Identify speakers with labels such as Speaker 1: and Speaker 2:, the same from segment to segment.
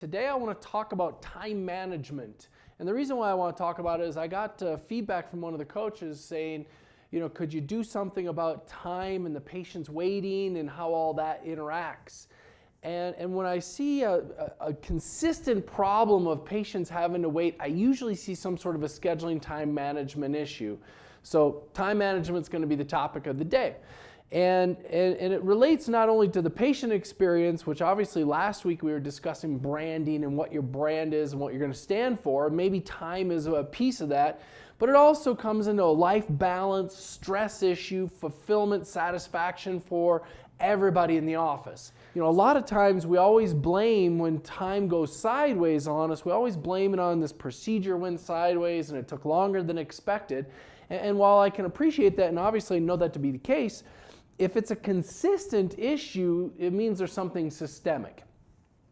Speaker 1: Today I want to talk about time management. And the reason why I want to talk about it is I got feedback from one of the coaches saying, could you do something about time and the patient's waiting and how all that interacts? And when I see a consistent problem of patients having to wait, I usually see some sort of a scheduling time management issue. So time management is going to be the topic of the day. And it relates not only to the patient experience, which obviously last week we were discussing branding and what your brand is and what you're going to stand for. Maybe time is a piece of that, but it also comes into a life balance, stress issue, fulfillment, satisfaction for everybody in the office. A lot of times we always blame when time goes sideways on us, we always blame it on this procedure went sideways and it took longer than expected. And while I can appreciate that and obviously know that to be the case, if it's a consistent issue, it means there's something systemic.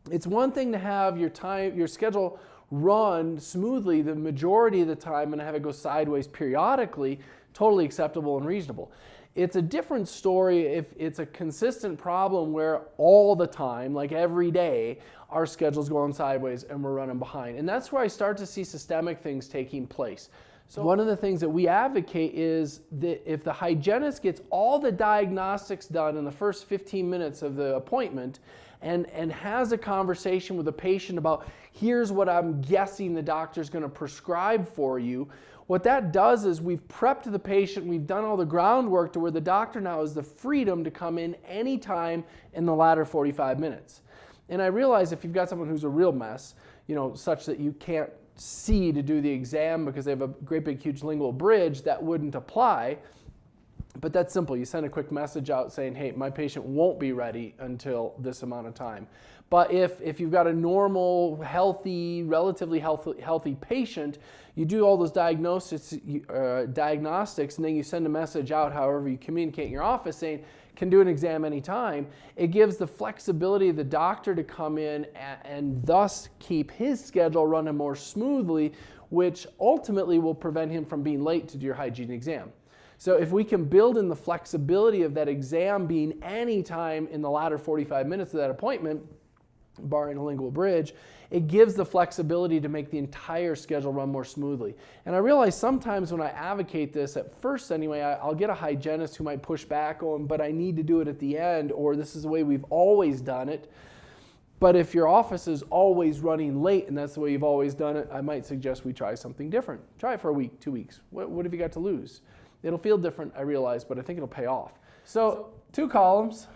Speaker 1: It's one thing to have your schedule run smoothly the majority of the time and have it go sideways periodically, totally acceptable and reasonable. It's a different story if it's a consistent problem where all the time, like every day, our schedule's going sideways and we're running behind. And that's where I start to see systemic things taking place. So one of the things that we advocate is that if the hygienist gets all the diagnostics done in the first 15 minutes of the appointment and has a conversation with the patient about here's what I'm guessing the doctor's going to prescribe for you, what that does is we've prepped the patient, we've done all the groundwork to where the doctor now has the freedom to come in anytime in the latter 45 minutes. And I realize if you've got someone who's a real mess, such that you can't see to do the exam because they have a great big huge lingual bridge, that wouldn't apply. But that's simple. You send a quick message out saying, hey, my patient won't be ready until this amount of time. But if you've got a normal, healthy, relatively healthy patient, you do all those diagnostics, and then you send a message out, however you communicate in your office, saying, can do an exam anytime. It gives the flexibility of the doctor to come in and thus keep his schedule running more smoothly, which ultimately will prevent him from being late to do your hygiene exam. So if we can build in the flexibility of that exam being any time in the latter 45 minutes of that appointment, barring a lingual bridge, it gives the flexibility to make the entire schedule run more smoothly. And I realize sometimes when I advocate this, at first anyway, I'll get a hygienist who might push back on, but I need to do it at the end, or this is the way we've always done it. But if your office is always running late and that's the way you've always done it, I might suggest we try something different. Try it for a week, 2 weeks. What have you got to lose? It'll feel different, I realize, but I think it'll pay off. So 2 columns.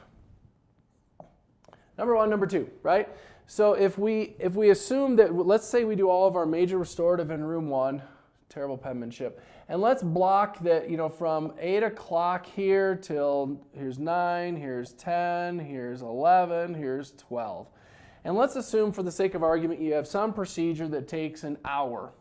Speaker 1: Number 1, number 2, right? So if we assume that, let's say we do all of our major restorative in room 1, terrible penmanship, and let's block that, from 8 o'clock here till here's 9, here's 10, here's 11, here's 12. And let's assume for the sake of argument you have some procedure that takes an hour.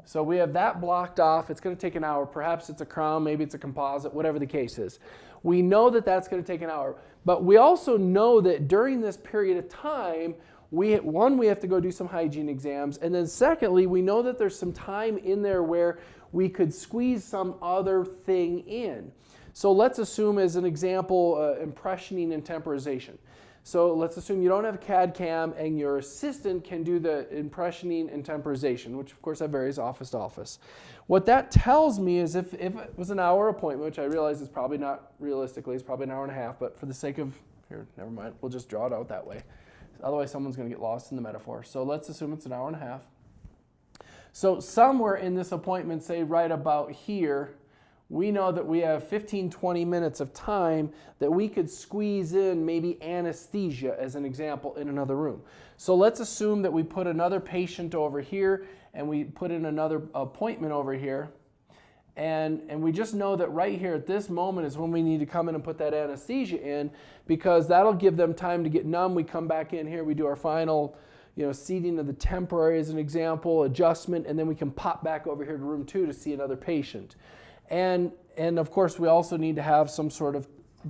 Speaker 1: So we have that blocked off. It's going to take an hour. Perhaps it's a crown, maybe it's a composite, whatever the case is. We know that that's going to take an hour. But we also know that during this period of time, we have to go do some hygiene exams. And then secondly, we know that there's some time in there where we could squeeze some other thing in. So let's assume as an example, impressioning and temporization. So let's assume you don't have a CAD CAM and your assistant can do the impressioning and temporization, which of course that varies office to office. What that tells me is if it was an hour appointment, which I realize is probably not realistically, it's probably an hour and a half, but for the sake of, here, never mind, we'll just draw it out that way. Otherwise someone's going to get lost in the metaphor. So let's assume it's an hour and a half. So somewhere in this appointment, say right about here, we know that we have 15-20 minutes of time that we could squeeze in maybe anesthesia as an example in another room. So let's assume that we put another patient over here and we put in another appointment over here. And we just know that right here at this moment is when we need to come in and put that anesthesia in, because that'll give them time to get numb. We come back in here, we do our final seating of the temporary as an example, adjustment, and then we can pop back over here to room 2 to see another patient. And of course, we also need to have some sort of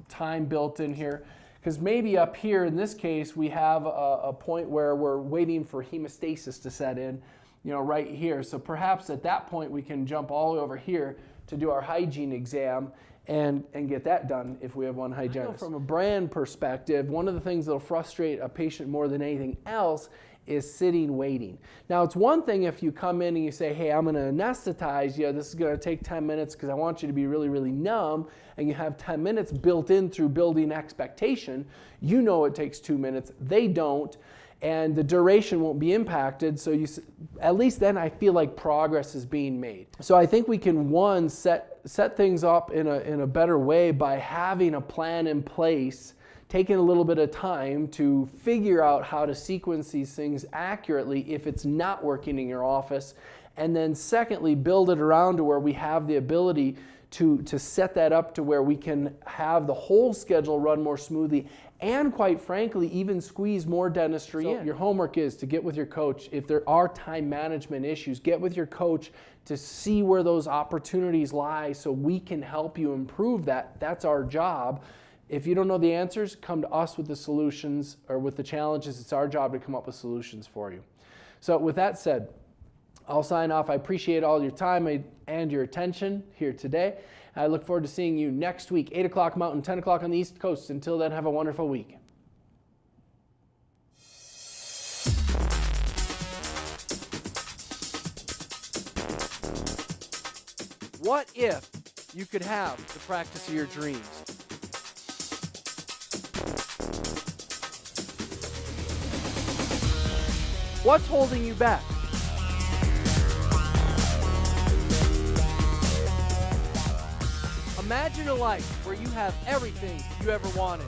Speaker 1: time built in here, because maybe up here in this case, we have a point where we're waiting for hemostasis to set in, right here. So perhaps at that point, we can jump all the way over here to do our hygiene exam and get that done if we have one hygienist. From a brand perspective, one of the things that will frustrate a patient more than anything else is sitting waiting. Now, it's one thing if you come in and you say, hey, I'm going to anesthetize you. This is going to take 10 minutes because I want you to be really, really numb, and you have 10 minutes built in through building expectation. You know it takes 2 minutes. They don't, and the duration won't be impacted. So at least then I feel like progress is being made. So I think we can, one, set things up in a better way by having a plan in place, taking a little bit of time to figure out how to sequence these things accurately if it's not working in your office. And then secondly, build it around to where we have the ability to set that up to where we can have the whole schedule run more smoothly and, quite frankly, even squeeze more dentistry in. Your homework is to get with your coach. If there are time management issues, get with your coach to see where those opportunities lie so we can help you improve that. That's our job. If you don't know the answers, come to us with the solutions or with the challenges. It's our job to come up with solutions for you. So with that said, I'll sign off. I appreciate all your time and your attention here today. I look forward to seeing you next week, 8 o'clock Mountain, 10 o'clock on the East Coast. Until then, have a wonderful week. What if you could have the practice of your dreams? What's holding you back? Imagine a life where you have everything you ever wanted.